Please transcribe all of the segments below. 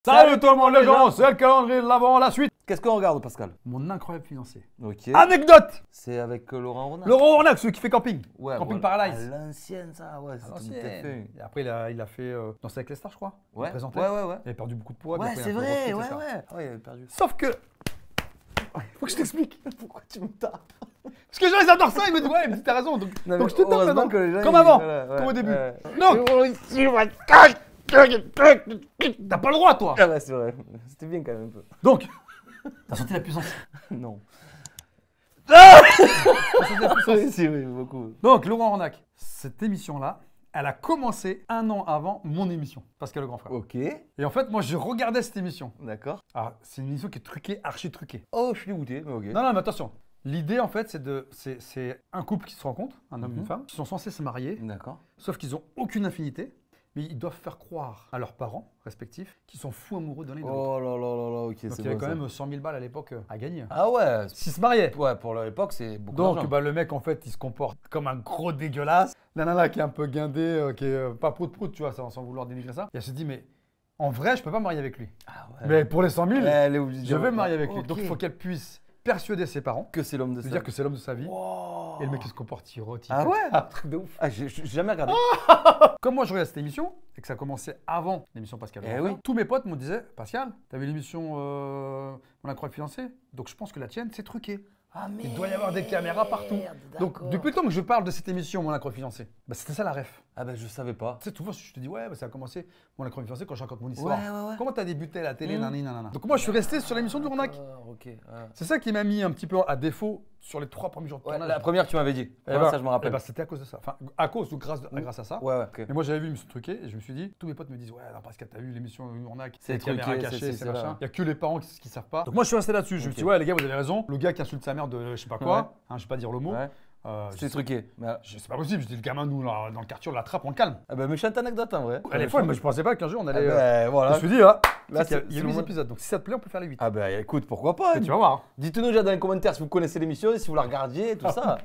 Salut tout le monde les gens, c'est le calendrier de l'avant, la suite. Qu'est-ce qu'on regarde, Pascal? Mon incroyable fiancé. Ok. Anecdote. C'est avec Laurent Ronac. Laurent Ronac, celui qui fait camping. Ouais, Camping voilà. Paradise. À l'ancienne, ça, ouais. À l'ancienne. Et après, il a fait Danser avec les stars, je crois. Ouais. Il présentait. Ouais. Il avait perdu beaucoup de poids. Ouais, après, c'est il a fait vrai, repris, ouais. etc. Ouais, il avait perdu. Sauf que. Faut que je t'explique. Pourquoi tu me tapes? Parce que les gens, ils adorent ça, ils me disent, ouais, mais t'as raison. Donc je te tape maintenant. Que les gens, Comme avant, voilà, comme au début. Donc, t'as pas le droit, toi. ah ouais, c'est vrai. C'était bien quand même un peu. Donc, t'as senti la puissance. Non. T'as senti la puissance. Oui, si, oui, beaucoup. Donc, Laurent Ronac, cette émission-là, elle a commencé un an avant mon émission, Pascal le grand frère. Ok. Et en fait, moi, je regardais cette émission. D'accord. Alors, c'est une émission qui est truquée, archi truquée. Oh, je suis dégoûté, mais ok. Non, mais attention. L'idée, en fait, c'est un couple qui se rencontre, un homme et une Mhm. femme, qui sont censés se marier, D'accord. sauf qu'ils n'ont aucune affinité, mais ils doivent faire croire à leurs parents respectifs qu'ils sont fous amoureux de l'un et de l'autre. Oh là là là là, ok, Donc, c'est il y avait bon quand ça. même 100 000 balles à l'époque à gagner. Ah ouais. S'ils se mariaient. Ouais, pour leur époque, c'est beaucoup Donc, d'argent. le mec, en fait, il se comporte comme un gros dégueulasse. La nana qui est un peu guindée, qui est pas prout-prout, tu vois, sans vouloir dénigrer ça. Et elle se dit, mais en vrai, je peux pas me marier avec lui. Ah ouais. Mais pour les 100 000, Elle est obligée. je vais me marier avec lui. Ok. Donc, il faut qu'elle puisse persuader ses parents, Que c'est l'homme de de sa dire que c'est l'homme de sa vie. Wow. Et le mec, il se comporte, il rote. Ah ouais. Un truc de ouf. Ah, j'ai jamais regardé. Comme moi, je regardais cette émission, et que ça commençait avant l'émission Pascal. Eh Grand-Frère, oui. tous mes potes me disaient, Pascal, t'as vu l'émission Mon incroyable fiancé? Donc, je pense que la tienne, c'est truqué. Ah, mais Il doit y avoir des caméras partout. Donc, depuis le temps que je parle de cette émission, Mon incroyable fiancé, bah, c'était ça la ref. Ah ben je savais pas. Tu sais, souvent, je te dis, ouais, bah, ça a commencé Mon incroyable fiancé quand je raconte mon histoire. Ouais. Comment t'as débuté la télé, nanani, nanana. Donc, moi, je suis resté sur l'émission du Ronac. Ok. C'est ça qui m'a mis un petit peu à défaut sur les 3 premiers jours de Ouais, tournage. la première que tu m'avais dit. Eh Ouais, ben, ça je me rappelle. eh ben, c'était à cause de ça. Enfin, à cause ou grâce à ça. Ouais, ok. Mais moi, j'avais vu l'émission truquée et je me suis dit, tous mes potes me disent, ouais, alors Pascal, t'as vu l'émission Ronac, C'est les caméras truqué, cachées, c'est c'est là. machin. Il y a que les parents qui savent pas. Donc moi, je suis resté là-dessus. Je me suis dit, ouais, les gars, vous avez raison. Le gars qui insulte sa mère de je sais pas quoi, Ouais. hein, je vais pas dire le mot. Ouais. Je- C'est truqué. Mais... C'est pas possible. Je dis, le gamin, nous, là, dans le quartier, on l'attrape, on le calme. Ah ben méchante anecdote en vrai. Elle est folle, mais je pensais pas qu'un jour on allait. ben Je voilà. me suis dit, ah, Là, il y a c'est 8 le moment. épisodes. Donc si ça te plaît, on peut faire les 8. Ah ben écoute, pourquoi pas. Et tu vas voir. Dites-nous déjà dans les commentaires si vous connaissez l'émission, si vous la regardiez, tout ça.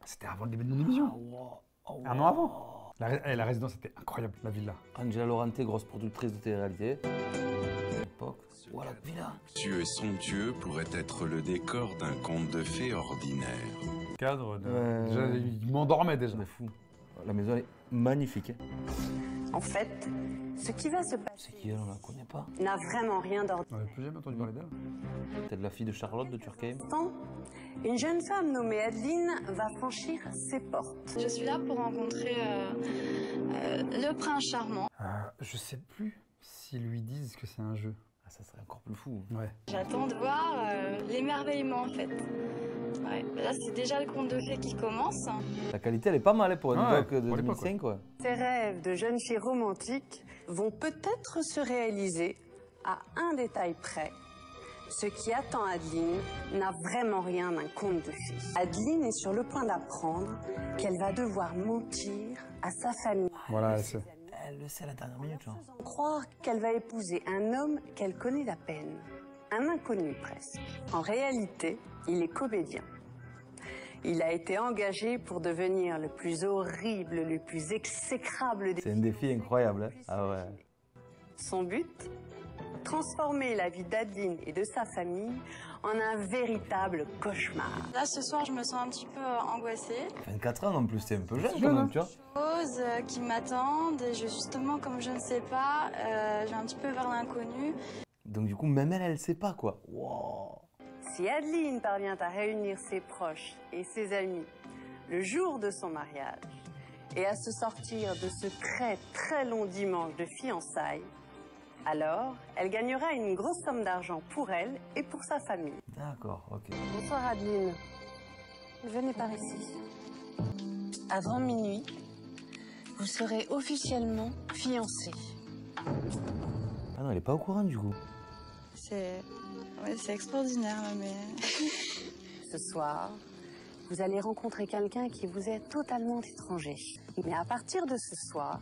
C'était avant le début de mon émission. Oh, Un an avant. La résidence était incroyable, la villa. Angela Laurente, grosse productrice de télé-réalité. Époque. Voilà, villa. Luxueux et somptueux pourrait être le décor d'un conte de fées ordinaire. Cadre de. Ouais. Déjà, il m'endormait déjà. C'est fou. La maison elle est magnifique. Hein. En fait, ce qui va se C'est passer qui elle, on la connaît pas. n'a vraiment rien d'ordinaire. On n'avait plus jamais entendu parler d'elle. Peut-être la fille de Charlotte de Turckheim. Une jeune femme nommée Adeline va franchir ses portes. Je suis là pour rencontrer le prince charmant. Je sais plus s'ils lui disent que c'est un jeu. Ah, ça serait encore plus fou. Ouais. J'attends de voir l'émerveillement en fait. Ouais. Là c'est déjà le conte de fées qui commence. La qualité elle est pas mal hein, pour une Ouais, époque de pour l'époque, 2005 quoi. Ses rêves de jeune fille romantique vont peut-être se réaliser à un détail près. Ce qui attend Adeline n'a vraiment rien d'un conte de fées. Adeline est sur le point d'apprendre qu'elle va devoir mentir à sa famille. Voilà, elle sait. Elle le sait à la dernière minute genre. Faisant croire qu'elle va épouser un homme qu'elle connaît à peine. Un inconnu presque. En réalité, il est comédien. Il a été engagé pour devenir le plus horrible, le plus exécrable des... C'est un défi incroyable. Hein. Ah ouais. Son but? Transformer la vie d'Adeline et de sa famille en un véritable cauchemar. Là ce soir je me sens un petit peu angoissée. 24 ans en plus, c'est un peu jeune C'est quand jeune, même, hein. tu vois. Choses qui m'attendent et justement comme je ne sais pas, je vais un petit peu vers l'inconnu. Donc du coup, même elle sait pas quoi. Wow. Si Adeline parvient à réunir ses proches et ses amis le jour de son mariage et à se sortir de ce très très long dimanche de fiançailles, alors elle gagnera une grosse somme d'argent pour elle et pour sa famille. D'accord, ok. Bonsoir Adeline. Venez par ici. Avant minuit, vous serez officiellement fiancée. Ah non, elle est pas au courant du coup. C'est extraordinaire là, mais... Ce soir, vous allez rencontrer quelqu'un qui vous est totalement étranger. Mais à partir de ce soir,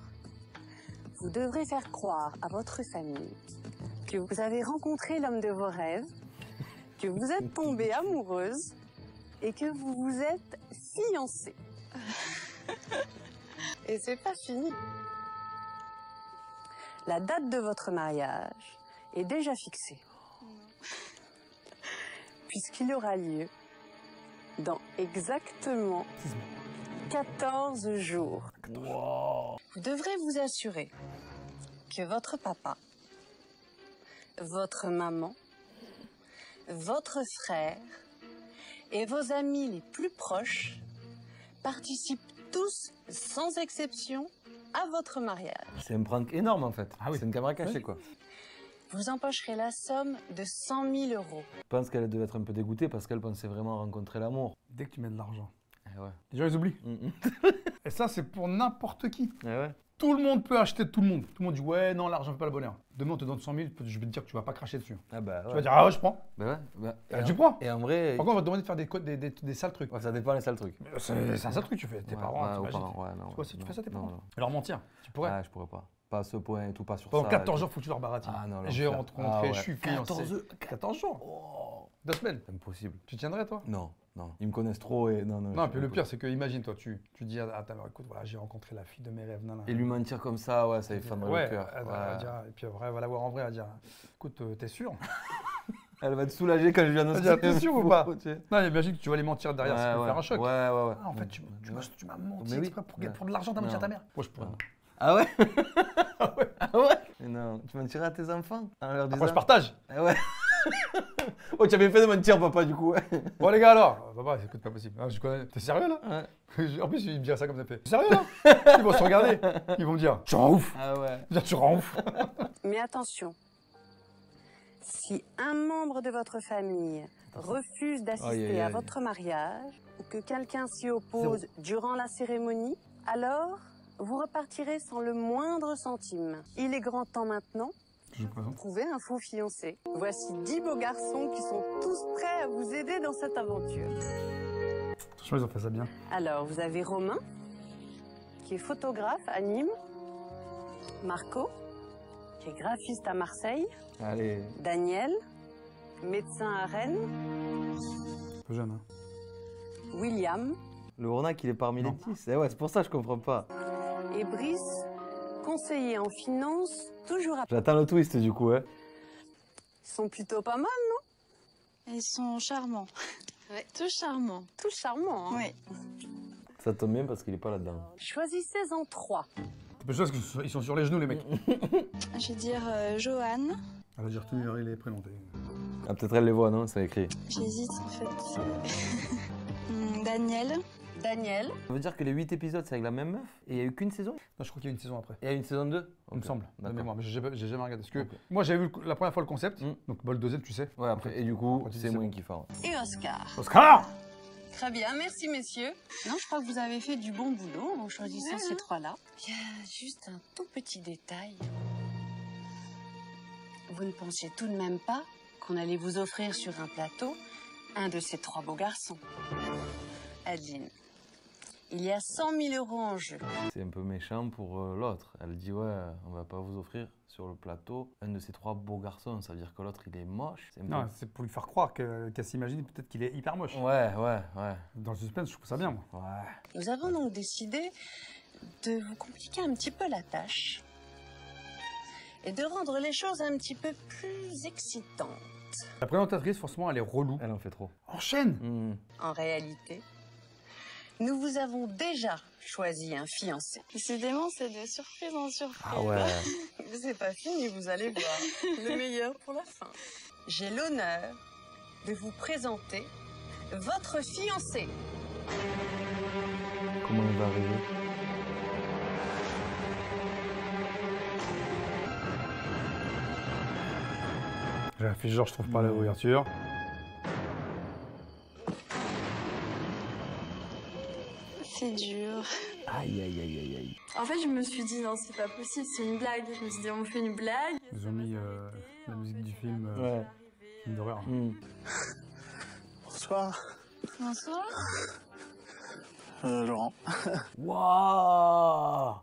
vous devrez faire croire à votre famille que vous avez rencontré l'homme de vos rêves, que vous êtes tombée amoureuse et que vous vous êtes fiancée. Et c'est pas fini. La date de votre mariage est déjà fixée. Puisqu'il aura lieu dans exactement 14 jours. Vous devrez vous assurer que votre papa, votre maman, votre frère et vos amis les plus proches participent tous, sans exception, à votre mariage. C'est un prank énorme en fait. Ah oui. C'est une caméra cachée quoi. Vous empocherez la somme de 100 000 euros. Je pense qu'elle devait être un peu dégoûtée parce qu'elle pensait vraiment rencontrer l'amour. Dès que tu mets de l'argent, Eh ouais. les gens ils oublient. Mhm. Et ça, c'est pour n'importe qui. Eh ouais. Tout le monde peut acheter de tout le monde. Tout le monde dit ouais, non, l'argent fait pas le bonheur. Demain, on te donne 100 000, je vais te dire que tu vas pas cracher dessus. Ah bah Tu ouais. vas dire ah ouais, je prends. Bah ouais. Bah, Ah, tu prends. Et en vrai, Par contre, on va te demander de faire des sales trucs. ouais, ça dépend les sales trucs. C'est un sale truc que tu fais. Tes Ouais, parents, ouais, aux t'imagines. parents, ouais, non. Toi aussi, tu non, fais ça, tes non, parents. non. Leur mentir. Tu pourrais. Ouais, je pourrais pas. Pas à ce point et tout, pas sur Pendant ça. 14 jours, faut que tu leur baratines. Ah non, J'ai l'enfer. rencontré, Ah ouais. je suis fiancé. 14 jours. Oh, 2 semaines. impossible. Tu tiendrais, toi? Non, non. Ils me connaissent trop et non, non. Non, je- puis le pire, c'est que imagine, toi, tu dis à ta mère, écoute, voilà, j'ai rencontré la fille de mes rêves. Et lui mentir comme ça, ouais, ça lui fendrait Ouais, le cœur. elle va Ouais. dire, et puis après, elle va la voir en vrai, elle va dire, écoute, t'es sûr? Elle va te soulager quand je viens Elle va dire, t'es sûr ou pas? tu sais. Non, imagine que tu vas les mentir derrière, ça peut ouais. faire un choc. Ouais, ouais, ouais. Ah, en fait, tu m'as menti Mais oui. exprès pour de l'argent, t'as menti à ta mère. Moi, je pourrais. Non. Ah ouais? Ah ouais. Ah ouais? Mais non, tu mentirais à tes enfants en leur disant... Après, je partage. Ah ouais. Oh, tu avais fait de mentir, papa, du coup. Ouais. Bon, les gars, alors. Papa, écoute, pas possible. Ah, je connais. T'es sérieux, là? Ouais. En plus, il me dirait ça comme ça fait. T'es sérieux, là? Ils vont se regarder. Ils vont me dire, tu rends ouf. Ah ouais. Tu rends ouf. Mais attention, si un membre de votre famille refuse d'assister Aïe, aïe, à aïe. votre mariage ou que quelqu'un s'y oppose durant la cérémonie, alors vous repartirez sans le moindre centime. Il est grand temps maintenant Je vous présente. de trouver un faux fiancé. Voici 10 beaux garçons qui sont tous prêts à vous aider dans cette aventure. Franchement, ils ont fait ça bien. Alors, vous avez Romain, qui est photographe à Nîmes, Marco, qui est graphiste à Marseille, Allez. Daniel, médecin à Rennes, Un peu jeune, hein. William Le Ronac, il est parmi les Non. 10. Eh ouais, c'est pour ça que je comprends pas. et Brice, conseiller en finance, toujours à... J'attends le twist, du coup, hein. Ils sont plutôt pas mal, non? Ils sont charmants. Ouais. Tous charmants. Tout charmants, hein? Oui. Ça tombe bien parce qu'il est pas là-dedans. Choisissez-en 3. C'est pas chose qu'ils sont sur les genoux, les mecs. Je vais dire Johan. Elle va dire tout, il est présenté. Ah, peut-être elle les voit, non? C'est écrit. J'hésite en fait. Daniel. Daniel, Ça veut dire que les 8 épisodes, c'est avec la même meuf? Et il y a eu qu'une saison? Non, je crois qu'il y a une saison après. Et il y a une saison 2? Il me semble, de D'accord. mémoire, mais j'ai jamais regardé. Parce que Ok. moi, j'avais vu la première fois le concept, Mm. donc bah, le deuxième, tu sais. Ouais, après. Et du coup, Quand tu dis c'est c'est moins bon. kiffant. et Oscar. Oscar! Très bien, merci messieurs. Non, je crois que vous avez fait du bon boulot en choisissant ces 3-là. Il y a juste un tout petit détail. Vous ne pensiez tout de même pas qu'on allait vous offrir sur un plateau un de ces 3 beaux garçons. Adine, il y a 100 000 euros en jeu. C'est un peu méchant pour l'autre. Elle dit ouais, on va pas vous offrir sur le plateau un de ces 3 beaux garçons. Ça veut dire que l'autre il est moche. C'est un peu- Non, c'est pour lui faire croire qu'elle s'imagine peut-être qu'il est hyper moche. Ouais, ouais, ouais. Dans le suspense, je trouve ça bien, moi. Ouais. Nous avons donc décidé de vous compliquer un petit peu la tâche et de rendre les choses un petit peu plus excitantes. La présentatrice, forcément, elle est relou. Elle en fait trop. Enchaîne! Mhm. En réalité, nous vous avons déjà choisi un fiancé. Décidément, c'est de surprise en surprise. Ah ouais. Mais c'est pas fini, vous allez voir. Le meilleur pour la fin. J'ai l'honneur de vous présenter votre fiancé. Comment il va arriver? J'ai la fiche, genre, je trouve pas l'ouverture. C'est dur. Aïe, aïe, aïe, aïe, aïe. En fait, je me suis dit, non, c'est pas possible, c'est une blague. Je me suis dit, on me fait une blague. Ils ont mis la musique du film, Ouais. film d'horreur. Mhm. Bonsoir, Bonsoir. Laurent. Waouh!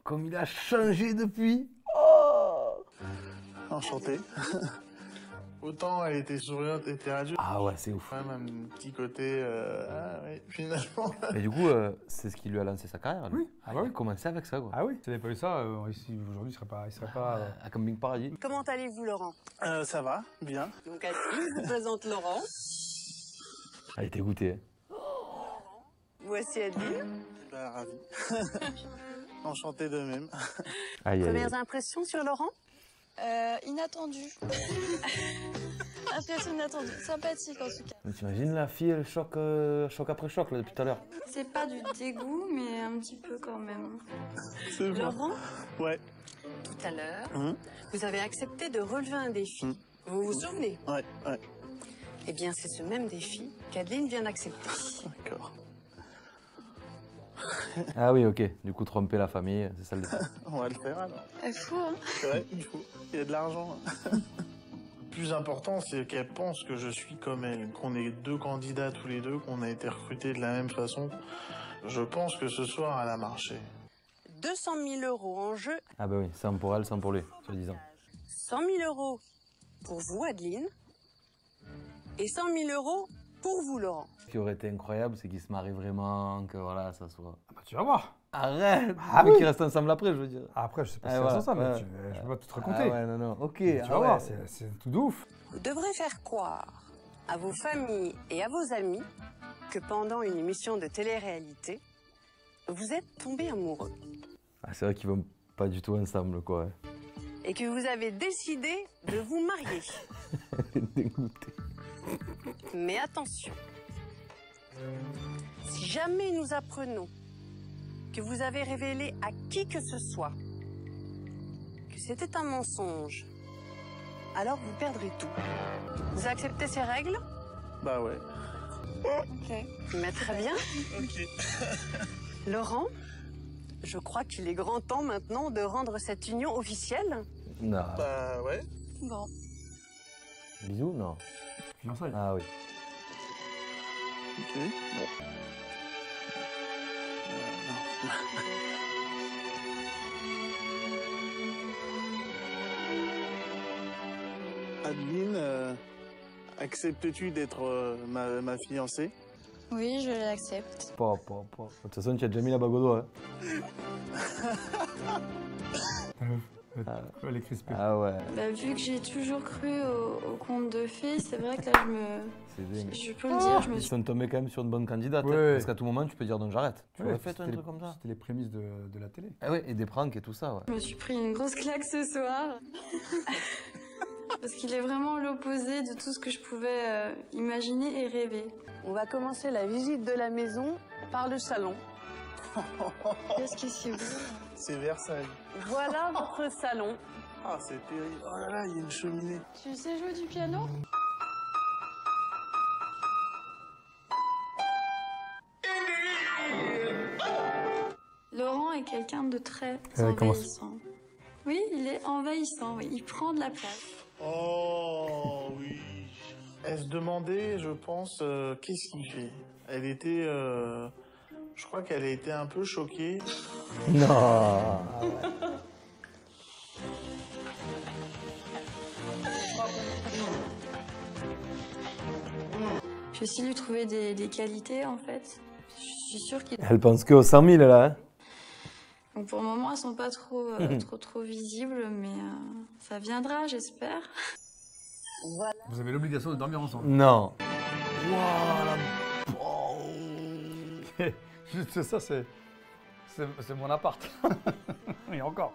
Comme il a changé depuis! Oh! Enchanté. Autant elle était souriante, était radieuse. Ah ouais, c'est ouf. Quand même un petit côté, ah ouais, finalement. Mais du coup, c'est ce qui lui a lancé sa carrière. Lui. Oui. Ah, bah il oui. a commencé avec ça, quoi. Ah oui, s'il n'avait pas eu ça, ici aujourd'hui, il serait pas. À Camping Paradis. Comment allez-vous, Laurent? Ça va, bien. Donc, Adeline, je vous présente Laurent. Elle était goûtée. Voici Adeline. Bah, ravi. Enchanté de même. Aïe, aïe, aïe. Premières impressions sur Laurent? Inattendu. Impression inattendue. Sympathique en tout cas. Mais t'imagines la fille, elle choc après choc, là, depuis tout à l'heure. C'est pas du dégoût, mais un petit peu quand même. C'est bon. Laurent, Ouais. tout à l'heure, vous avez accepté de relever un défi. Vous vous souvenez? Ouais, ouais. Eh bien, c'est ce même défi qu'Adeline vient d'accepter. D'accord. Ah oui, ok. Du coup, tromper la famille, c'est ça le défi. On va le faire alors. Elle est fou, hein. C'est vrai, il faut. Il y a de l'argent. Le plus important, c'est qu'elle pense que je suis comme elle, qu'on est deux candidats tous les deux, qu'on a été recrutés de la même façon. Je pense que ce soir, elle a marché. 200 000 euros en jeu, Ah bah oui, 100 pour elle, 100 pour lui, soi-disant. 100 000 euros pour vous, Adeline, et 100 000 euros pour vous, Laurent. Ce qui aurait été incroyable, c'est qu'ils se marient vraiment, que voilà, ça soit... Ah bah, tu vas voir. Arrête. Ah Mais oui. qu'ils restent ensemble après, je veux dire. Après, je sais pas Ah, si voilà, c'est ça, mais ouais. je peux pas tout te raconter. Ah ouais, non, non. Ok, Mais tu vas voir, ouais. c'est tout de ouf. Vous devrez faire croire à vos familles et à vos amis que pendant une émission de télé-réalité, vous êtes tombés amoureux Ah, c'est vrai qu'ils vont pas du tout ensemble, quoi. Ouais. et que vous avez décidé de vous marier. Dégoûté. Mais attention, si jamais nous apprenons que vous avez révélé à qui que ce soit que c'était un mensonge, alors vous perdrez tout. Vous acceptez ces règles? Bah ouais. Ok. Mais très bien. Ok. Laurent, je crois qu'il est grand temps maintenant de rendre cette union officielle. Non. Bah ouais. Bon. Bisous, non. Fiançailles. Ah oui. Ok. Bon. Adeline, acceptes-tu d'être ma fiancée? Oui, je l'accepte. Pas. De toute façon, tu as déjà mis la bague au doigt. Elle est crispée. Ah ouais. Bah, vu que j'ai toujours cru au conte de fées, c'est vrai que là, C'est dingue. je peux le dire, je me Ils suis... sont tombés quand même sur une bonne candidate. Ouais. Hein, parce qu'à tout moment, tu peux dire donc j'arrête. Tu Ouais, aurais fait toi, un c'était truc comme ça. C'était les prémices de la télé. Ah ouais, et des pranks et tout ça, ouais. Je me suis pris une grosse claque ce soir. Parce qu'il est vraiment l'opposé de tout ce que je pouvais imaginer et rêver. On va commencer la visite de la maison par le salon. Qu'est-ce que c'est beau. C'est Versailles. Voilà votre salon. Ah, c'est terrible. Oh là là, il y a une cheminée. Tu sais jouer du piano? Laurent est quelqu'un de très comment ça envahissant. Oui, il est envahissant, oui. Il prend de la place. Oh oui. Elle se demandait, je pense, qu'est-ce qu'il fait. Elle était, je crois qu'elle a été un peu choquée. Non. Je vais aussi lui trouver des qualités, en fait. Je suis sûre qu'il... Elle pense que aux 100 000, là. Hein. Donc pour le moment, elles sont pas trop, trop visibles, mais ça viendra, j'espère. Vous avez l'obligation de dormir ensemble. Non. Juste ça, c'est mon appart. Et encore.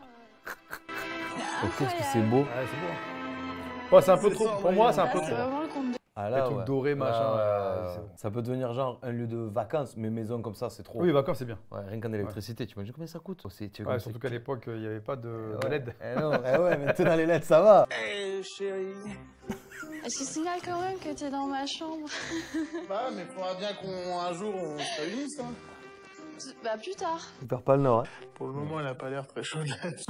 Oh, qu'est-ce que c'est beau. Ouais, c'est beau. Ouais, c'est un peu trop. Pour moi, c'est un peu C'est trop. vraiment le conte de... Ah Les trucs dorés, machin, ouais, c'est bon. Ça peut devenir genre un lieu de vacances, mais maison comme ça, c'est trop. Oui, vacances, c'est bien. Ouais, rien qu'en électricité, tu imagines combien ça coûte aussi, tu Ouais, surtout qu'à l'époque, il n'y avait pas de LED. Eh non, eh ouais, maintenant les LED, ça va. Eh chérie. Je signale quand même que t'es dans ma chambre. Bah, mais faudra bien qu'un jour on se réunisse, hein. Bah plus tard. Tu perds pas le nord, hein. Pour le moment, elle a pas l'air très chaude là-dessus.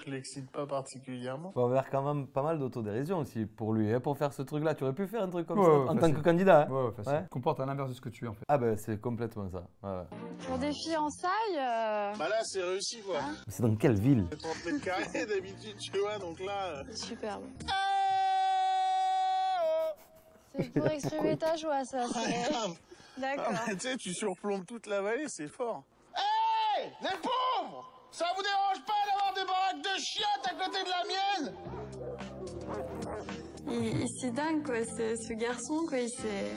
Je l'excite pas particulièrement. On va vers quand même pas mal d'autodérision aussi pour lui, hein, pour faire ce truc-là. Tu aurais pu faire un truc comme Ouais, ça ouais, en tant facile. que candidat. Hein. Ouais, facile. Ouais. Comporte à l'inverse de ce que tu es en fait. Ah ben c'est complètement ça. Ouais, ouais. Pour des fiançailles, Bah là, c'est réussi quoi. C'est dans quelle ville? 30 mètres carrés d'habitude, tu vois, donc là. c'est superbe. C'est pour exprimer ta joie, ça. D'accord. Tu sais, tu surplombes toute la vallée, c'est fort. Hé, les pauvres! Ça vous dérange pas d'avoir des baraques de chiottes à côté de la mienne? C'est dingue, quoi. Ce garçon, quoi, il s'est...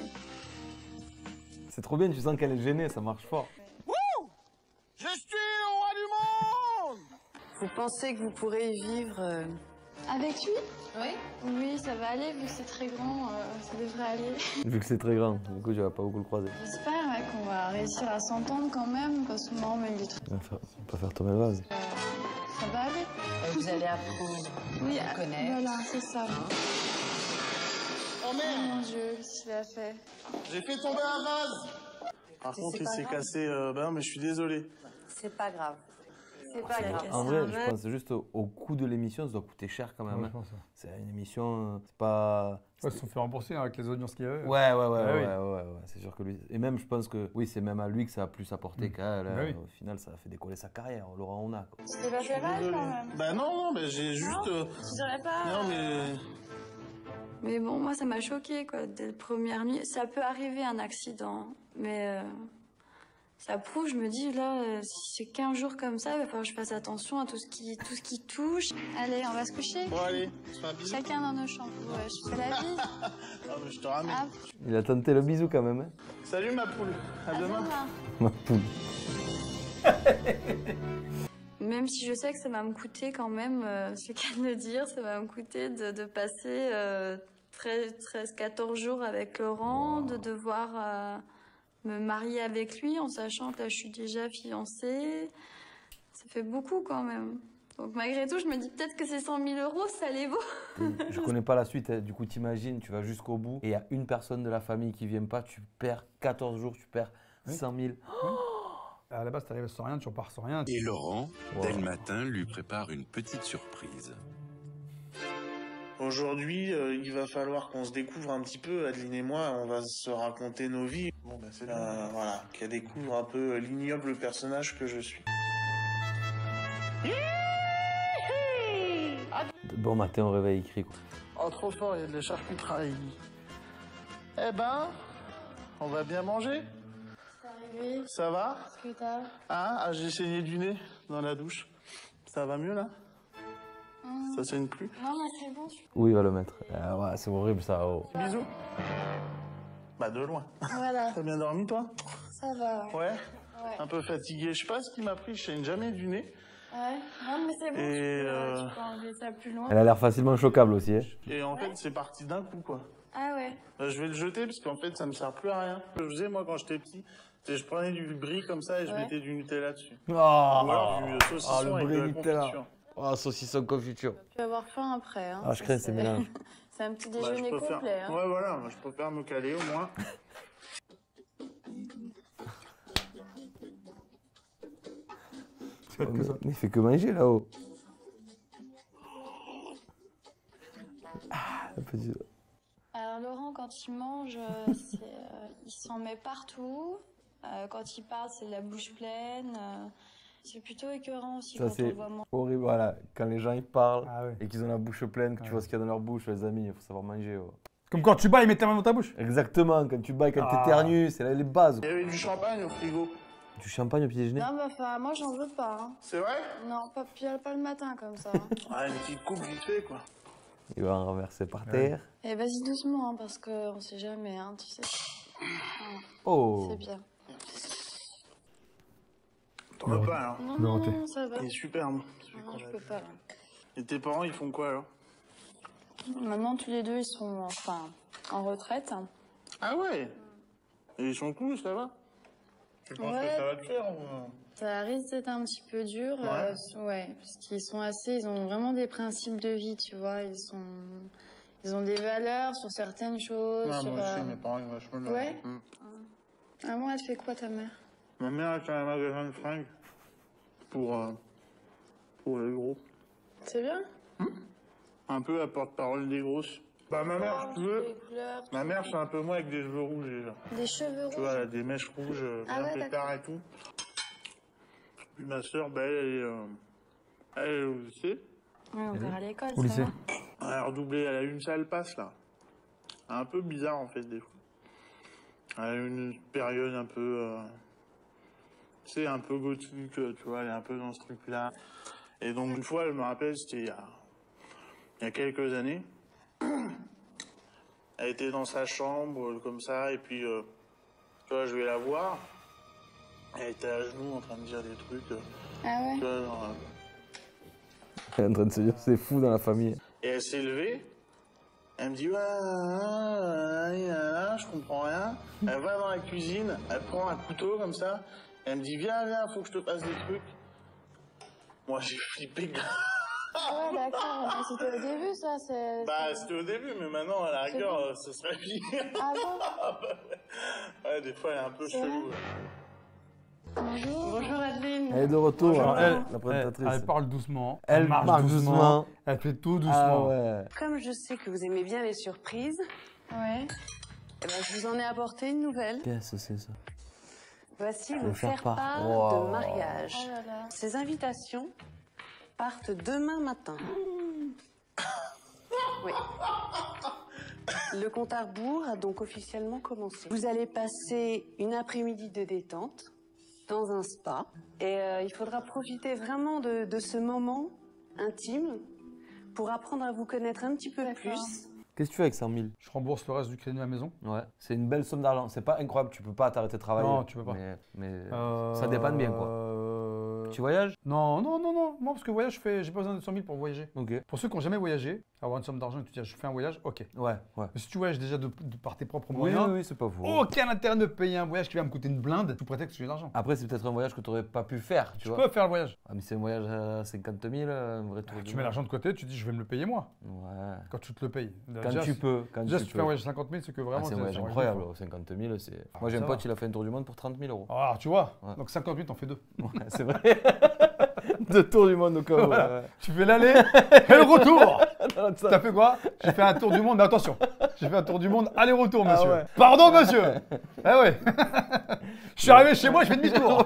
C'est trop bien, tu sens qu'elle est gênée, ça marche fort. Wouh! Je suis le roi du monde! Vous pensez que vous pourrez vivre Avec lui? Oui. Oui, ça va aller, vu que c'est très grand, ça devrait aller. Vu que c'est très grand, du coup, tu vas pas beaucoup le croiser. J'espère ouais, qu'on va réussir à s'entendre quand même, parce que moi, même des trucs, On va pas faire tomber le vase. ça va aller. Vous allez apprendre Oui, à connaître. voilà, c'est ça. Oh Oh merde! mon Dieu, qu'est-ce qu'il a fait? J'ai fait tomber un vase! Par contre, il pas s'est grave. cassé. Ben, mais je suis désolé. C'est pas grave. C'est pas grave. En vrai, je pense juste au coût de l'émission, ça doit coûter cher quand même. Ouais, hein. je pense, ouais. C'est une émission, c'est pas. Ouais, ils se sont fait rembourser hein, avec les audiences qu'il y avait. Ouais, oui. c'est sûr que lui. Et même, je pense que oui, c'est même à lui que ça a plus apporté qu'à elle. Bah oui. Au final, ça a fait décoller sa carrière, Laurent Ona. Quoi. Tu t'es pas fait mal quand même? Bah non, mais j'ai juste. Tu dirais pas? Non, mais. Mais bon, moi, ça m'a choqué quoi, dès la première nuit. Ça peut arriver un accident, mais ça prouve, je me dis, là, si c'est 15 jours comme ça, il va falloir que je fasse attention à tout ce qui touche. Allez, on va se coucher. Bon, allez, je fais un bisou. Chacun dans nos chambres. Ouais, je fais la bise. Ah, mais je te ramène. Ah, Il a tenté le bisou quand même. Hein. Salut ma poule. À demain. demain. Ma poule. Même si je sais que ça va me coûter quand même, c'est qu'à le dire, ça va me coûter de passer 13-14 jours avec Laurent, de devoir me marier avec lui en sachant que là je suis déjà fiancée. Ça fait beaucoup quand même. Donc malgré tout, je me dis peut-être que ces 100 000 euros, ça les vaut. Je connais pas la suite, hein. Du coup, t'imagines, tu vas jusqu'au bout et il y a une personne de la famille qui vient pas, tu perds 14 jours, tu perds 100 000. À la base, t'arrives sans rien, tu repars sans rien. Et Laurent, dès le matin, lui prépare une petite surprise. Aujourd'hui, il va falloir qu'on se découvre un petit peu, Adeline et moi, on va se raconter nos vies. Bon, ben c'est voilà, qu'elle découvre un peu l'ignoble personnage que je suis. Bon matin, au réveil, il crie. Quoi. Oh, trop fort, il y a de la charcuterie. Eh ben, on va bien manger. C'est arrivé. Ça va? Qu'est-ce que t'as? Ah, j'ai saigné du nez dans la douche. Ça va mieux là? Ça saigne plus? Non, mais c'est bon. Où il va le mettre? Ouais, c'est horrible ça. Oh. Bisous. Bah de loin. Voilà, T'as bien dormi toi? ça va. Ouais. Ouais. Un peu fatigué. Je sais pas ce qui m'a pris, je saigne jamais du nez. Ouais. Non, mais c'est bon. Et, Tu peux enlever ça plus loin. Elle a l'air facilement choquable aussi. Hein. Et en fait, c'est parti d'un coup quoi. Ah ouais. Je vais le jeter parce qu'en fait, ça me sert plus à rien. Je faisais moi quand j'étais petit. Je prenais du brie comme ça et je Ouais. mettais du Nutella dessus. Oh, Ou alors du saucisson le avec de la brie Nutella. confiture. Oh, saucisson confiture. Tu vas avoir faim après. Hein. Ah, je crains ces mélanges. C'est un petit Bah, déjeuner je préfère... complet. Hein. Ouais, voilà, moi, je préfère me caler au moins. C'est que ça. Mais il fait que manger là-haut. Ah, un petit... Alors Laurent, quand il mange, il s'en met partout. Quand il parle, c'est la bouche pleine. C'est plutôt écœurant aussi Ça, quand on c'est le voit manger. horrible. Voilà, quand les gens ils parlent Ah ouais. et qu'ils ont la bouche pleine, que tu Ouais. vois ce qu'il y a dans leur bouche, les amis, il faut savoir manger. Ouais. Comme quand tu bats, ils mettent ta main dans ta bouche. Exactement, quand tu bailles, quand Ah. t'éternues, c'est là les bases. Il y avait du champagne au frigo. Du champagne au petit déjeuner? Non, bah, enfin, moi, j'en veux pas. Hein. C'est vrai? Non, pas le matin comme ça. Hein. Ah, une petite coupe vite fait, quoi. Il va en renverser par terre. Et vas-y doucement, hein, parce qu'on sait jamais, hein, tu sais. Oh! C'est bien. T'en veux pas, alors? Non, Dorothée. non, ça va. Il est superbe. Non, je peux pas. Là. Et tes parents, ils font quoi, alors? Maintenant, tous les deux, ils sont enfin en retraite. Ah ouais? Et ils sont cool, ça va? Tu penses Ouais. que ça va le faire ou... Ça risque d'être un petit peu dur, ouais, parce qu'ils sont ils ont vraiment des principes de vie, tu vois, ils ont des valeurs sur certaines choses. Ah, sur, moi aussi, mes parents, ils vont vachement bien. Ouais. Ah, moi, elle fait quoi, ta mère? Ma mère a fait un magasin de fringues pour les gros. C'est bien. Un peu la porte-parole des grosses. Bah, ma mère, si tu veux, Les couleurs, ma mère, c'est un peu moi avec des cheveux rouges, déjà. des cheveux Tu rouges. vois, elle a des mèches rouges, Ah bien ouais, pétard et tout. Puis ma soeur, bah, elle est au lycée. Ouais, on verra à l'école, Au ça lycée. va. Elle a redoublé, elle a eu une sale passe, là. un peu bizarre en fait des fois. Elle a une période un peu, tu sais, un peu gothique, tu vois, elle est un peu dans ce truc-là. Et donc une fois, elle me rappelle, c'était il y a quelques années. Elle était dans sa chambre comme ça, et puis tu vois, je vais la voir. Elle était à genoux en train de dire des trucs. Ah ouais? Tu vois, genre, Elle est en train de se dire, c'est fou dans la famille. et elle s'est levée. Elle me dit ouais, je comprends rien. Elle va dans la cuisine, elle prend un couteau comme ça. Elle me dit viens, faut que je te fasse des trucs. Moi j'ai flippé. Ah ouais, d'accord. Mais c'était au début, ça. Bah c'était au début, mais maintenant à la rigueur, ce serait pire. Ah bon? Ouais, des fois elle est un peu chelou. Bonjour. Bonjour Adeline. Elle est de retour, Alors, hein, la présentatrice. elle parle doucement. Elle marche doucement. Elle fait tout doucement. Ah ouais. Comme je sais que vous aimez bien les surprises, Ouais. eh ben, je vous en ai apporté une nouvelle. Qu'est-ce que c'est ça? Voici Le le faire-part Wow. de mariage. Oh là là. Ces invitations partent demain matin. Oui. Le compte à rebours a donc officiellement commencé. Vous allez passer une après-midi de détente dans un spa. Et il faudra profiter vraiment de ce moment intime pour apprendre à vous connaître un petit peu D'accord. plus. Qu'est-ce que tu fais avec 100 000? Je rembourse le reste du crédit à la maison. Ouais, c'est une belle somme d'argent. C'est pas incroyable, tu peux pas t'arrêter de travailler. Non, tu peux pas. Mais ça dépanne bien, quoi. Tu voyages? Non, moi parce que voyage, j'ai pas besoin de 100 000 pour voyager. Ok. Pour ceux qui n'ont jamais voyagé, avoir une somme d'argent et te dire je fais un voyage, ok. Ouais. Mais si tu voyages déjà par tes propres Oui, moyens, oui, c'est pas faux. aucun intérêt de payer un voyage qui va me coûter une blinde sous prétexte que j'ai de l'argent. Après, c'est peut-être un voyage que tu n'aurais pas pu faire, tu Tu vois. peux faire le voyage. Ah, mais c'est un voyage à 50 000, un vrai tour du Tu mets monde. l'argent de côté, tu dis je vais me le payer moi. Ouais. Quand tu te le payes. Quand tu peux. Déjà, si tu fais un voyage de 50 000, c'est que Ah, vraiment c'est un voyage incroyable. 50 000, c'est. Moi, j'ai un ça pote, va. il a fait un tour du monde pour 30 000 euros. Alors tu vois, Ouais. donc 50 000, t'en fais deux. Ouais, c'est vrai. De tour du monde au cas où. Voilà. ouais. Tu fais l'aller et le retour. Dans le sens. T'as fait quoi? J'ai fait un tour du monde, mais attention, j'ai fait un tour du monde aller-retour, monsieur. ouais. Pardon, monsieur. Ah ouais. Je suis arrivé chez moi, je fais demi-tour.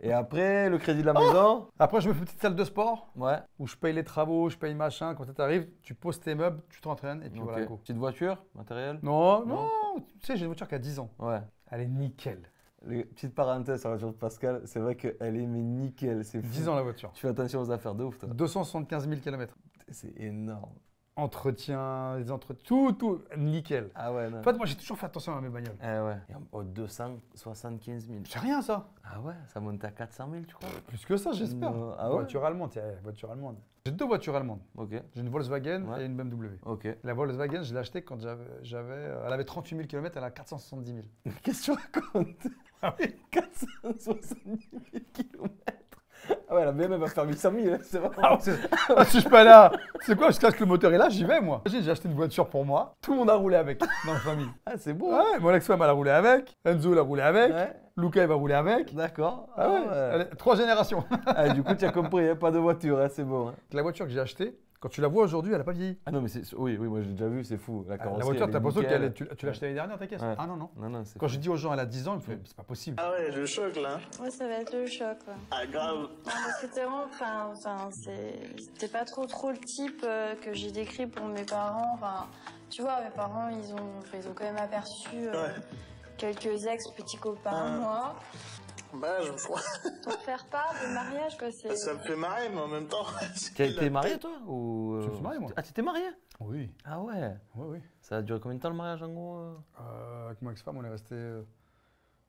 Et après, le crédit de la maison. Après, je me fais une petite salle de sport Ouais. où je paye les travaux, je paye machin. Quand tu arrives, tu poses tes meubles, tu t'entraînes et puis Ok. voilà, go. Petite voiture, matériel. Non, Non. non, tu sais, j'ai une voiture qui a 10 ans. Ouais. Elle est nickel. Petite parenthèse sur la voiture de Pascal, c'est vrai qu'elle est mais nickel, c'est fou. 10 ans la voiture. Tu fais attention aux affaires de ouf, toi. 275 000 km. C'est énorme. Entretien, les entretiens, tout, nickel. Ah ouais, non. En fait, moi, j'ai toujours fait attention à mes bagnoles. Eh ouais. Et en 275 000. C'est rien, ça. Ah ouais, ça monte à 400 000, tu crois? Plus que ça, j'espère. Non. Ah ouais? Voiture allemande, tiens, voiture allemande. J'ai deux voitures allemandes. Ok, J'ai une Volkswagen Ouais. et une BMW. ok. La Volkswagen, je l'ai achetée quand elle avait 38 000 km, elle a 470 000. Qu'est-ce que tu racontes? Ah oui. 470 000 km. Ah ouais, la BMW va faire 800 000, c'est vrai. Si je peux aller là, c'est quoi, jusqu'à ce que le moteur est là, j'y vais moi. J'ai acheté une voiture pour moi, tout le monde a roulé avec dans la famille. Ah, c'est beau. Ouais, mon ex-femme elle a roulé avec, Enzo il a roulé avec, Ouais. Luca il va rouler avec. D'accord. Ah ouais, ouais. 3 générations. Ah, du coup, tu as compris, hein, pas de voiture, hein, c'est bon. Hein. La voiture que j'ai achetée, quand tu la vois aujourd'hui, elle n'a pas vieilli. Ah non, mais c'est. Oui, moi j'ai déjà vu, c'est fou. La La carrosserie, voiture, elle t'as est l'impression nickel. tu l'as achetée l'année dernière ta caisse. Ouais. Ah non, non. Non, c'est Quand fou. je dis aux gens elle a 10 ans, ils me font c'est pas possible. Ah ouais, le choc là. Ouais, ça va être le choc, quoi. Ah grave. Non, parce que t'es vraiment, c'était pas trop le type que j'ai décrit pour mes parents. Enfin, tu vois, mes parents, ils ont quand même aperçu Ouais. quelques ex-petits copains, moi. Bah je crois. Pour faire part de mariage, quoi, c'est... Ça me fait marrer, mais en même temps. Tu as été marié, toi ou... Je me suis marié, moi. Ah, tu étais marié? Oui, Ah ouais. oui. Ça a duré combien de temps le mariage en gros Avec mon ex-femme, on est resté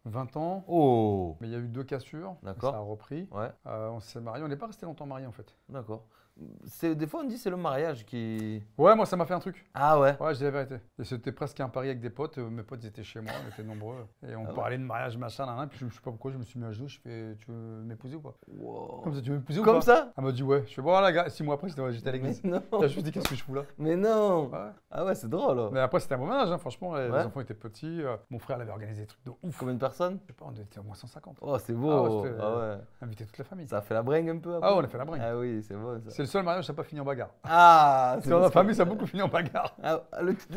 20 ans. Oh. Mais il y a eu 2 cassures. D'accord. Ça a repris. Ouais, On s'est mariés. On n'est pas resté longtemps mariés en fait. d'accord. Des fois on dit c'est le mariage qui. Ouais, moi ça m'a fait un truc. Ah ouais. Ouais, je dis la vérité. Et c'était presque un pari avec des potes. Mes potes ils étaient chez moi, on était nombreux. Et on Ah ouais. parlait de mariage, machin, nan, nan. Puis je sais pas pourquoi, je me suis mis à genoux. Je fais, tu veux m'épouser ou pas? Wow. Comme ça, tu veux m'épouser ou Comme pas? ça? Elle m'a dit ouais. Je fais bon, voilà, gars, 6 mois après, j'étais à Mais l'église. non. Là, je me suis dit, qu'est-ce que je fous là? Mais non. Ouais. Ah ouais, c'est drôle. Mais après, c'était un bon ménage, hein, franchement. Les Ouais. enfants étaient petits. Mon frère il avait organisé des trucs de ouf. Combien de personnes? Je sais pas, on était au moins 150. Oh, c'est Ah beau. ouais, c'était- Ah ouais. Invité toute la famille. Ça a fait la bringue un peu après. Ah, on a fait la bringue. Ah oui, c'est bon ça. C'est le seul mariage, ça n'a pas fini en bagarre. Ah, Parce que dans la famille, ça a beaucoup fini en bagarre. Ah, le On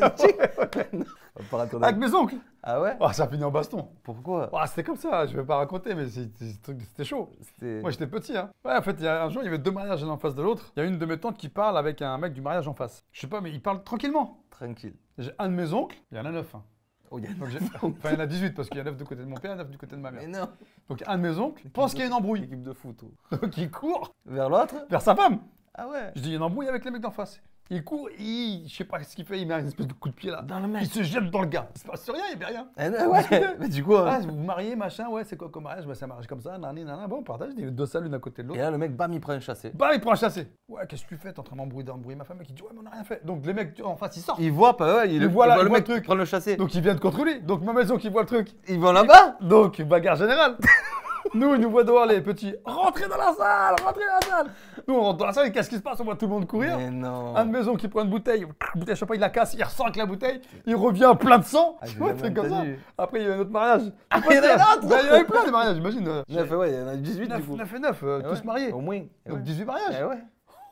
va pas raconter. Avec mes oncles. Ah ouais? Oh, ça a fini en baston. Pourquoi? Oh, c'était comme ça, je vais pas raconter, mais c'était chaud. C'était. Moi, j'étais petit, hein. Ouais, en fait, un jour, il y avait 2 mariages l'un en face de l'autre. Il y a une de mes tantes qui parle avec un mec du mariage en face. Je sais pas, mais il parle tranquillement. Tranquille. J'ai un de mes oncles, il y en a 9. Hein. Oh, il y a Donc, enfin, il y en a 18 parce qu'il y a 9 du côté de mon père et 9 du côté de ma mère. Mais non. Donc, un de mes oncles pense qu'il y a une embrouille. Équipe de foot. Donc, il court Vers l'autre? vers sa femme. Ah ouais. Je dis, il y a une embrouille avec les mecs d'en face. Il court, je sais pas ce qu'il fait, il met une espèce de coup de pied là. Dans le mec. Il se jette dans le gars. Il se passe rien, il fait rien. Eh, ouais. Mais du coup. Ah, vous vous mariez, machin, ouais, c'est quoi comme mariage? Bah, c'est un mariage comme ça, nani, nana. Bon, on partage, il y a 2 salles l'une à côté de Et l'autre. là, le mec, bam, il prend un chassé. Bah, il prend un chassé. Ouais, qu'est-ce que tu fais? T'es en train d'embrouiller ma femme qui dit, ouais, mais on n'a rien fait. Donc, les mecs en face, ils sortent. Il voit pas, ouais, Il voit là, il le voit mec le truc. prendre le chassé. Donc, ils viennent contre lui. Donc, ma maison qui voit le truc. Ils vont là-bas. Donc, bagarre générale. Nous, ils nous voient dehors, les petits. Rentrez dans la salle, rentrez dans la salle. Nous, on rentre dans la salle et qu'est-ce qui se passe? On voit tout le monde courir. Mais non. Un de maison qui prend une bouteille, bouteille champagne, il la casse, il ressent avec la bouteille, il revient plein de sang. Ah, j'ai Ouais, jamais c'est comme ça. entendu. Après, il y a un autre mariage. Ah, il y en a un autre. Bah, il y en avait plein des mariages, j'imagine. 9, ouais, il y en a 18 du 9, coup. 9 et 9, Ah tous ouais. mariés. Au moins. Donc Ouais. 18 mariages. Eh ouais.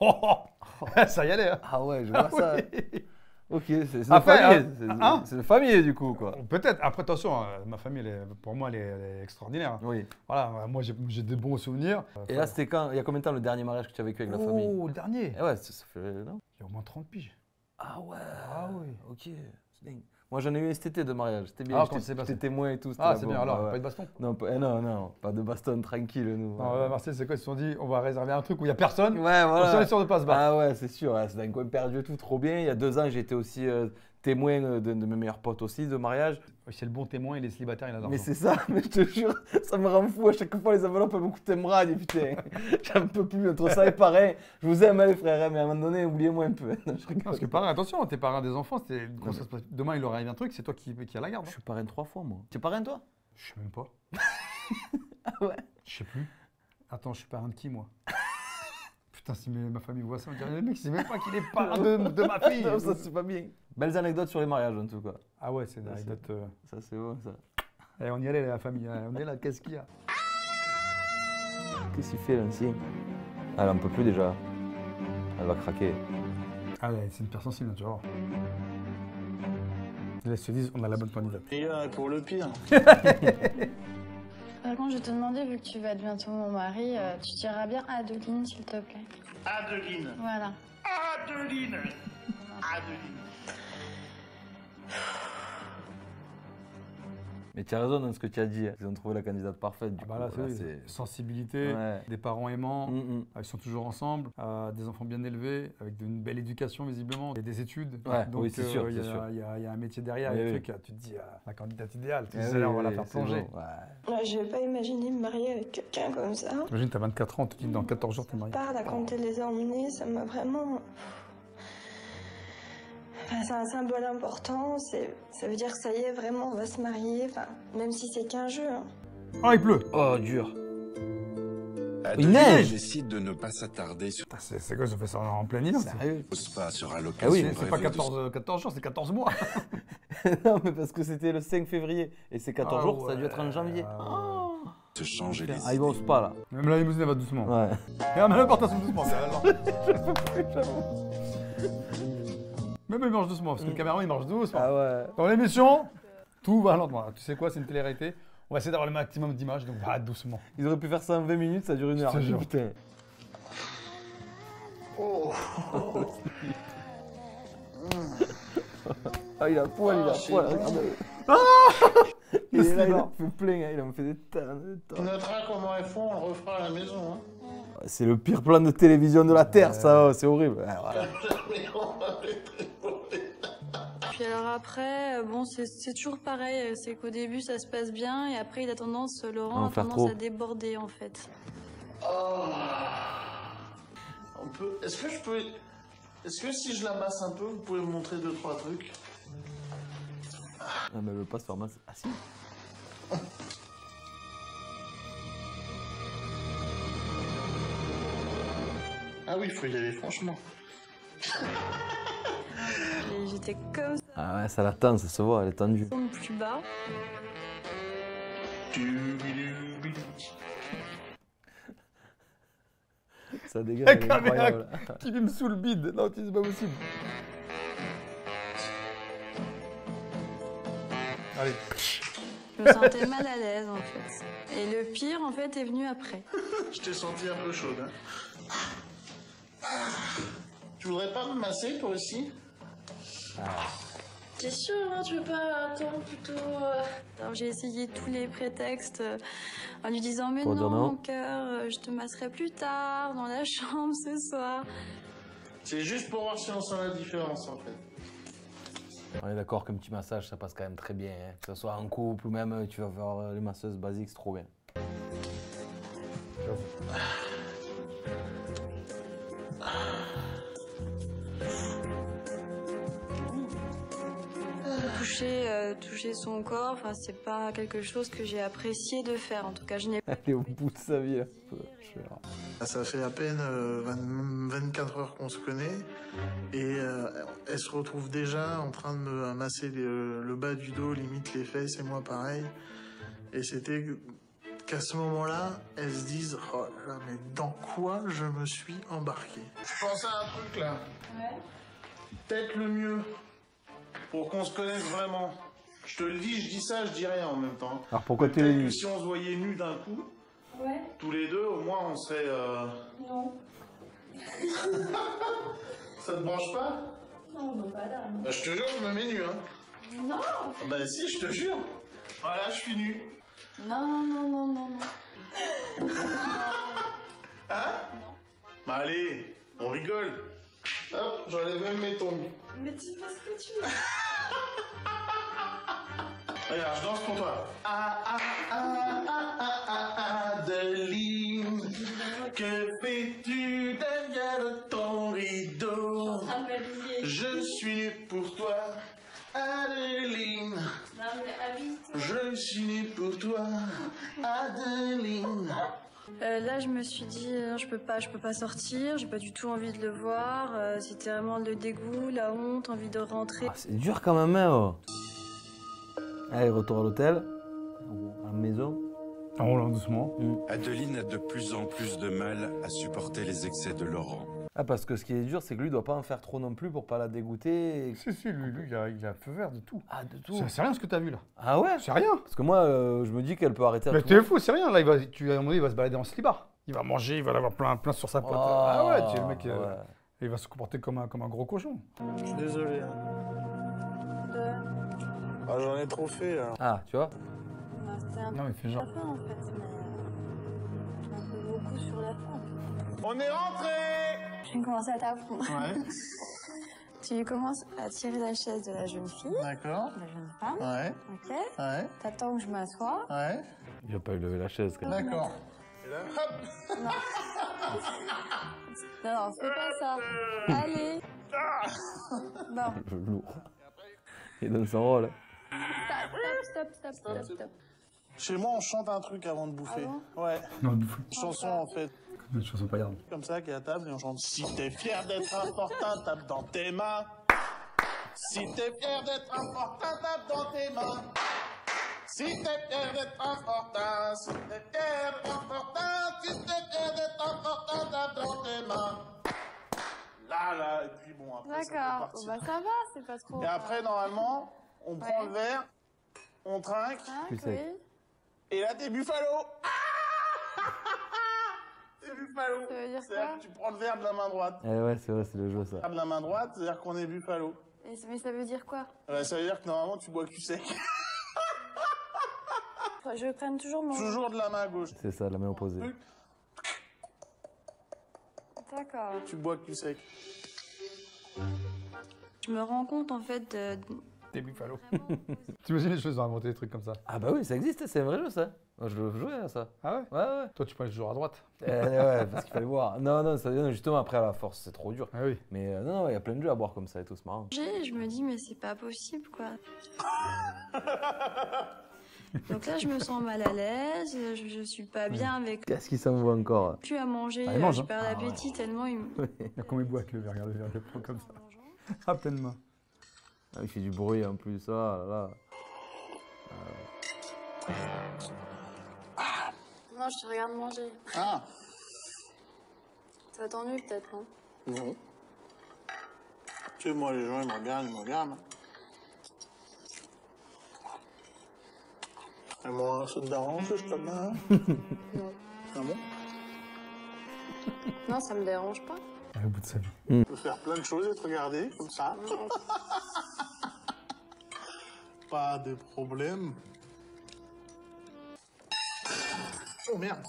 Oh, oh. Ça y allait. Hein. Ah ouais, je vois Ah ça. oui. Ok, c'est de Après, famille. hein C'est de famille du coup, quoi. Peut-être. Après, attention, ma famille, pour moi, elle est extraordinaire. Oui. Voilà, moi, j'ai des bons souvenirs. Et là, c'était quand? Il y a combien de temps le dernier mariage que tu as vécu avec la famille? Oh, le dernier. Eh ouais, ça fait. Non? Il y a au moins 30 piges. Ah ouais. Ah oui. Ok, c'est dingue. Moi, j'en ai eu un cet été de mariage. C'était bien. Ah, comment c'est passé? J'étais témoin et tout. c'était Ah, la c'est bombe. bien, alors, Ah ouais. pas de baston. Non, non, pas de baston, tranquille, nous. Non, Marseille, c'est quoi? Ils se sont dit, on va réserver un truc où il n'y a personne. Ouais, On voilà. est sûr de pas se battre. Ah ouais, c'est sûr, ouais, c'est un coin perdu et tout, trop bien. Il y a 2 ans, j'étais aussi témoin de mes meilleurs potes aussi de mariage. C'est le bon témoin, il est célibataire, il a Mais l'argent. c'est ça, mais je te jure, ça me rend fou. À chaque fois, les enveloppes, elles me coûtent un bras. Et putain, j'en peux plus. Entre ça et pareil, je vous aime, les frères, hein, mais à un moment donné, oubliez-moi un peu. Non, je rigole. Parce que parrain, attention, t'es parrain des enfants, demain il leur arrive un truc, c'est toi qui a la garde. Je hein. suis parrain 3 fois, moi. Tu es parrain, toi? Je sais même pas. Ah ouais. Je sais plus. Attends, je suis parrain de qui, moi? Putain, si ma famille voit ça, on dirait le mec, il sait même pas qu'il est parrain de ma fille. Non, ça, c'est pas bien. Belles anecdotes sur les mariages, en tout cas. Ah ouais, c'est une anecdote. Ça, c'est bon, ça. Eh, on y allait, la famille. On est là, qu'est-ce qu'il y a? Qu'est-ce qu'il fait, l'ancien? Ah, elle en peut plus déjà. Elle va craquer. Ah ouais, c'est une personne sensible, tu vois. Là, ils se disent, on a la bonne candidate. Et pour le pire. Par contre, je te demandais, vu que tu vas être bientôt mon mari, tu diras bien Adeline, s'il te plaît. Adeline. Voilà. Adeline. Adeline. Mais tu as raison dans ce que tu as dit. Ils ont trouvé la candidate parfaite. Du Bah coup, là, voilà, c'est sensibilité, Ouais. des parents aimants, Mm. ils sont toujours ensemble, des enfants bien élevés, avec une belle éducation visiblement, et des études. Ouais, Donc oui, c'est sûr, il y, c'est sûr. il y a un métier derrière, Oui, il y a oui. un truc, tu te dis, la candidate idéale, tu te Eh dis, oui, on va la oui, faire c'est plonger. bon, ouais. Moi, je vais pas imaginer me marier avec quelqu'un comme ça. Imagine, t'as 24 ans, tu te dis, dans 14 jours, t'es marié. Par la compter les emmener, ça m'a vraiment. Enfin, c'est un symbole important, ça veut dire que ça y est, vraiment, on va se marier, enfin, même si c'est qu'un jeu. Hein. Oh, il pleut. Oh, dur. Adeline neige. décide de ne pas s'attarder sur Putain, c'est quoi, ça fait ça en plein hiver? Sérieux? le spa sera Ah oui, l'occasion C'est de pas rêver de 14 jours, c'est 14 mois. Non, mais parce que c'était le 5 février. Et c'est 14 Ah jours, ça a dû ouais. être en janvier. Ah Oh. se changer les Ah, ils vont au spa, là. Même la limousine, elle va doucement. Ouais. Et même l'importation doucement. Alors. Même il marche doucement, parce que le caméraman, il marche doucement. Ah ouais. Dans l'émission, tout va lentement. Tu sais quoi, c'est une télé-réalité. On va essayer d'avoir le maximum d'images, donc va doucement. Ils auraient pu faire ça en 20 minutes, ça dure 1 heure. Je te jure. Putain. Ah, il a poil, regarde. Il est là, il en fait plein, hein, il en fait des tonnes. Tu noteras comment elles font, on le refera à la maison. Hein. C'est le pire plan de télévision de la Terre, ça, c'est horrible. Ouais, voilà. Puis alors après, bon, c'est toujours pareil, c'est qu'au début ça se passe bien et après il a tendance, Laurent En a faire tendance trop. à déborder en fait. On peut. Est-ce que je peux. Est-ce que si je la masse un peu, vous pouvez me montrer 2-3 trucs? Ah, mais elle veut pas se faire masser. Ah si. Ah oui, il faut y aller franchement. Et j'étais comme ça, Ah ouais, ça l'attend, ça se voit, elle est tendue. plus bas. Ça dégage, La elle est caméra incroyable. qui me sous le bide. Non, c'est pas possible. Allez. Je me sentais mal à l'aise en fait. Et le pire en fait est venu après. Je t'ai senti un peu chaude. Hein. Tu voudrais pas me masser toi aussi? T'es sûr, hein, tu veux pas attendre plutôt Alors j'ai essayé tous les prétextes en lui disant mais Pour dire non non. mon cœur, je te masserai plus tard dans la chambre ce soir. C'est juste pour voir si on sent la différence en fait. On est d'accord qu'un petit massage, ça passe quand même très bien. Hein. Que ce soit en couple ou même tu vas voir les masseuses basiques, c'est trop bien. Toucher son corps, enfin c'est pas quelque chose que j'ai apprécié de faire. En tout cas, je n'ai pas. Elle est au bout de sa vie là. Ça fait à peine 24 heures qu'on se connaît et elle se retrouve déjà en train de me masser le bas du dos, limite les fesses et moi pareil. Et c'était qu'à ce moment-là, elles se disent « Oh là là, mais dans quoi je me suis embarqué ?» Je pense à un truc là. Ouais. Peut-être le mieux pour qu'on se connaisse vraiment. Je te le dis, je dis ça, je dis rien en même temps. Alors pourquoi Peut-être t'es... que si on se voyait nus d'un coup, Ouais. tous les deux, au moins on serait... Non. Ça te branche pas? Non, non, pas là. Bah, je te jure, je me mets nu, hein. Non. Bah si, je te jure. Voilà, je suis nu. Non, non, non, non, non. Hein? Bah allez, on rigole. Hop, j'enlève même mes tongs. Mais tu fais ce que tu veux. Regarde, je danse pour toi. Adeline, que fais-tu derrière ton rideau? Je suis nu pour toi, Adeline. Non, mais habite. Je suis nu pour toi, Adeline. Là, je me suis dit, je peux pas sortir, j'ai pas du tout envie de le voir. C'était vraiment le dégoût, la honte, envie de rentrer. Ah, c'est dur quand même, hein. Oh. Allez, retour à l'hôtel. À la maison. En roulant doucement. Adeline a de plus en plus de mal à supporter les excès de Laurent. Ah, parce que ce qui est dur, c'est que lui doit pas en faire trop non plus pour pas la dégoûter. Et... Si, lui, il a feu vert de tout. Ah, de tout. C'est rien ce que t'as vu là. Ah ouais? C'est rien. Parce que moi, je me dis qu'elle peut arrêter à Mais tout t'es moment. fou, c'est rien. Là, à un moment donné, il va se balader en slibard. Il va manger, il va l'avoir plein sur sa pote. Ah ouais, tu sais, le mec, ouais. il va se comporter comme un gros cochon. Je suis désolé. Hein. Ah, j'en ai trop fait là. Ah, tu vois? Non, c'était un Non, mais fais genre. peu la fin en fait, mais un peu beaucoup sur la fin. On est rentré. Je vais commencer à t'apprendre. Ouais, Tu commences à tirer la chaise de la jeune fille, d'accord. de la jeune femme, Ouais, ok? ouais, T'attends que je m'assoie. ouais. Il va pas lever la chaise quand même. D'accord. Et là, hop. Non, fais pas ça. Allez. Bon, Le lourd. Il donne son rôle. stop. Chez moi, on chante un truc avant de bouffer. Ah Ouais. Non, Une chanson en fait. une chanson paillarde. Comme ça, qui est à table et on chante. Si t'es fier d'être important, tape dans tes mains. Si t'es fier d'être important, tape dans tes mains. Si t'es fier d'être important, si t'es fier d'être important, si t'es fier d'être important, tape dans tes mains. Là, et puis bon, après, ça peut D'accord. partir. Bah ça va, c'est pas trop. Et après, normalement, on prend le verre, on trinque, Tu sais. Oui. et là, t'es buffalo. T'es buffalo. Ça veut dire C'est-à-dire quoi? que tu prends le verre de la main droite. Eh ouais, c'est vrai, c'est le jeu ça. De la main droite, c'est-à-dire qu'on est buffalo. Mais ça veut dire quoi? Ça veut dire que normalement, tu bois cul sec. Je prenne toujours mon. Toujours de la main gauche. C'est ça, la main opposée. D'accord. Tu bois cul sec. Je me rends compte en fait de. T'es buffalo. T'imagines les choses ont inventé des trucs comme ça. Ah bah oui, ça existe, c'est un vrai jeu ça. Moi, je jouais à ça. Ah ouais? Ouais. Toi, tu parlais toujours à droite. Ouais, parce qu'il fallait voir. Non, ça vient justement après à la force, c'est trop dur. Ah oui. Mais non, il y a plein de jeux à boire comme ça et tout, c'est marrant. Je me dis mais c'est pas possible quoi. Donc là je me sens mal à l'aise, je suis pas bien avec Qu'est-ce qui s'envoie encore? plus à manger, Ah, il mange, je hein. perds l'appétit tellement il me. Regarde comment il boit avec le verre, regarde le verre, il le prend comme ça. À pleine main. Ah, il fait du bruit en plus, ça, là. Non, je te regarde manger. Ah, Ça Ça t'ennuie peut-être, non? Non. Tu sais, moi, les gens, ils me regardent. Et moi, ça te dérange, je te bien? Non. Ah bon? Non, ça me dérange pas. Au bout de sa vie. On peut faire plein de choses et te regarder, comme ça. Pas de problème. Oh merde.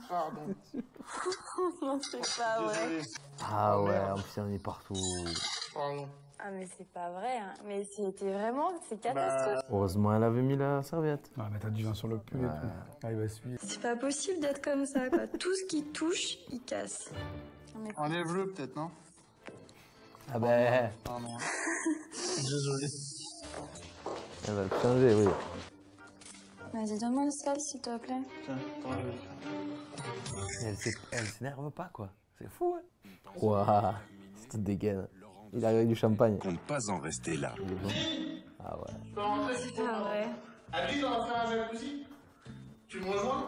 Pardon. Non, c'est pas vrai. Désolé. Ah ouais, merde. en plus, on est partout. Pardon. Ah, mais c'est pas vrai, hein. Mais c'était vraiment, c'est catastrophique. Heureusement, elle avait mis la serviette. Ouais, mais t'as du vin sur le cul et tout. Ah, il va essuyer. C'est pas possible d'être comme ça, quoi. Tout ce qui touche, il casse. Enlève-le peut-être, non? Ah ben, Pardon. Désolé. elle va le changer, oui. Vas-y, donne-moi le sel, s'il te plaît. Tiens, attends, je vais le faire. Elle s'énerve pas, quoi. C'est fou, hein. Ouah, c'est toute dégaine. Il arrive avec du champagne. Compte pas en rester là. Il est bon. Ah ouais. Je peux rentrer? C'est pas vrai. Adeline, on va faire un jacuzzi? Tu me rejoins?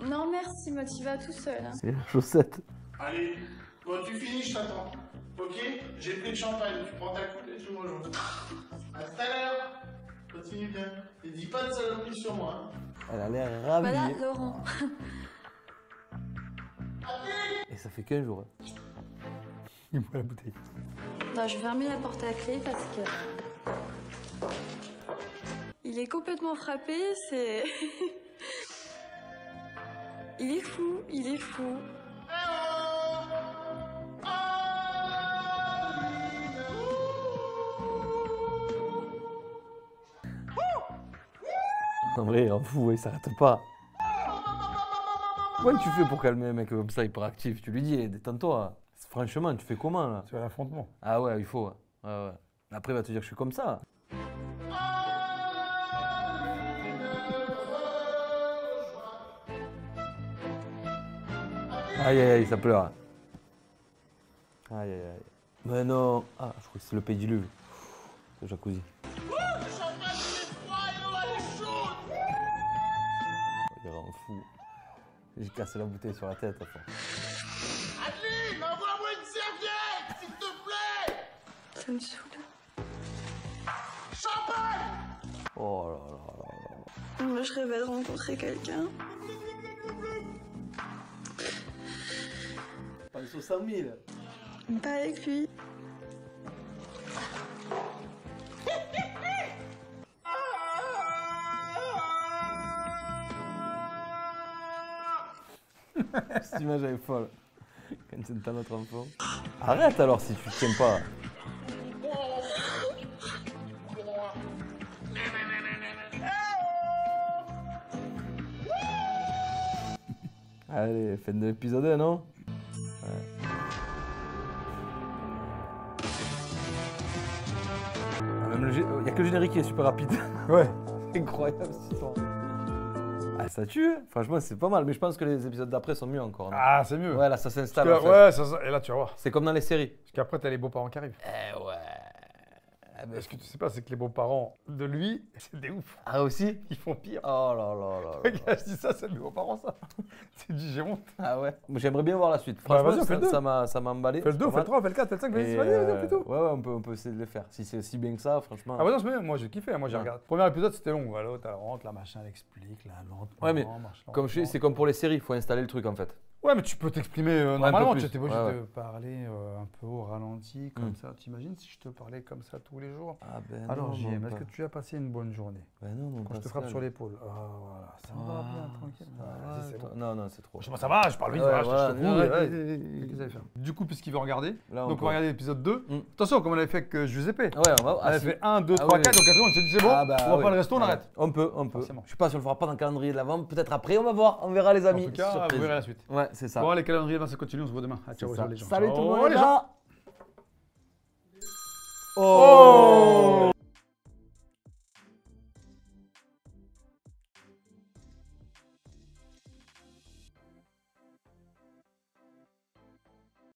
Non, merci, moi, tu vas tout seul. Hein. C'est la chaussette. Allez, quand tu finis, je t'attends. Ok? J'ai pris le champagne, tu prends ta coupe et tu me rejoins. À tout à l'heure. Continue bien. Et dis pas de saloperie sur moi. Hein. Elle a l'air Voilà, ravie. Laurent. Et ça fait 15 jours. Hein. Il boit la bouteille. Non, je vais fermer la porte à clé parce que... Il est complètement frappé, c'est... Il est fou, il est fou. En vrai, il en fout, il s'arrête pas. Comment tu fais pour calmer un mec comme ça, hyperactif? Tu lui dis, eh, détends-toi. Franchement, tu fais comment là? Tu as l'affrontement. Ah ouais, il faut. Ouais, ouais. Après, il va te dire que je suis comme ça. Aïe, aïe, aïe, ça pleure. Aïe, aïe, aïe. Mais non. Ah, je crois que c'est le pédiluve. Le jacuzzi. Il rend fou. J'ai cassé la bouteille sur la tête. Enfin. Adeline, envoie-moi une serviette, s'il te plaît. Ça me saoule. Champagne. Oh là là là là. Moi, je rêvais de rencontrer quelqu'un. Pense aux 100 000. Pas avec lui. Cette image elle est folle. Quand tu entends notre enfant. Arrête alors si tu tiens pas. Allez, fin de l'épisode 1, non? Ouais. Ah, même il n'y a que le générique qui est super rapide. Ouais. Incroyable cette histoire. Ah, ça tue, hein. Franchement c'est pas mal, mais je pense que les épisodes d'après sont mieux encore. Non? Ah, c'est mieux. Ouais, là ça s'installe. Parce En que- fait. ouais, et là, tu vas voir. C'est comme dans les séries. Parce qu'après, t'as les beaux-parents qui arrivent. Eh ouais. Eh ben, Ce que tu sais pas, c'est que les beaux-parents de lui, c'est des ouf. ah aussi? Ils font pire. Oh là là là là. Regarde, je dis ça, c'est mes beaux-parents, ça. C'est du j'ai honte. Ah ouais. J'aimerais bien voir la suite. Franchement, vas-y, on fait le deux. ça m'a emballé. Fais le 2, C'est fais pas le 3, fais le 4, fais le 5, mal. vas-y, Et, vas-y, on fait tout. Ouais, ouais, on peut essayer de le faire. Si c'est si bien que ça, franchement. Ah bah non, c'est bien, moi j'ai kiffé, moi j'ai Ouais. regardé. Premier épisode c'était long, voilà, t'as rentre, la machin elle explique, la lentement. Ouais, mais marche Comme je dis, c'est comme pour les séries, il faut installer le truc en fait. Ouais, mais tu peux t'exprimer un peu normalement, plus. tu t'es pas obligé Ouais, de parler un peu au ralenti, comme Mm. ça. T'imagines si je te parlais comme ça tous les jours? Ah ben Alors non, JM, non, est-ce pas. que tu as passé une bonne journée? Ben non, non, Quand je te Pascal. frappe sur l'épaule. Ah voilà, ça va bien, tranquille. Ah, Vas-y, c'est bon. Non, non, c'est trop. Je sais pas, ça va, je parle vite, Ouais, voilà, voilà, je te ouais, couille, ouais, ouais. ouais. Qu'est-ce que ça va faire? Du coup, puisqu'il veut regarder, Là, donc on va regarder l'épisode 2. Mm. Attention, comme on avait fait avec Giuseppe. Ouais, on va. On avait si. fait 1, 2, Ah 3, oui, 4, oui. donc on s'est dit c'est bon, Ah bah, on va oui. pas le resto, on Ouais. arrête. On peut. Forcément. Je sais pas si on le fera pas dans le calendrier de l'avant, peut-être après, on va voir, on verra les En amis. tout cas, Surprise. vous verrez la suite. Ouais, c'est ça. Bon, les calendriers, ça continue, on se voit demain. Ah, C'est ciao, ça. les gens. Salut tout le Ciao, monde, les les gens. gars. Oh.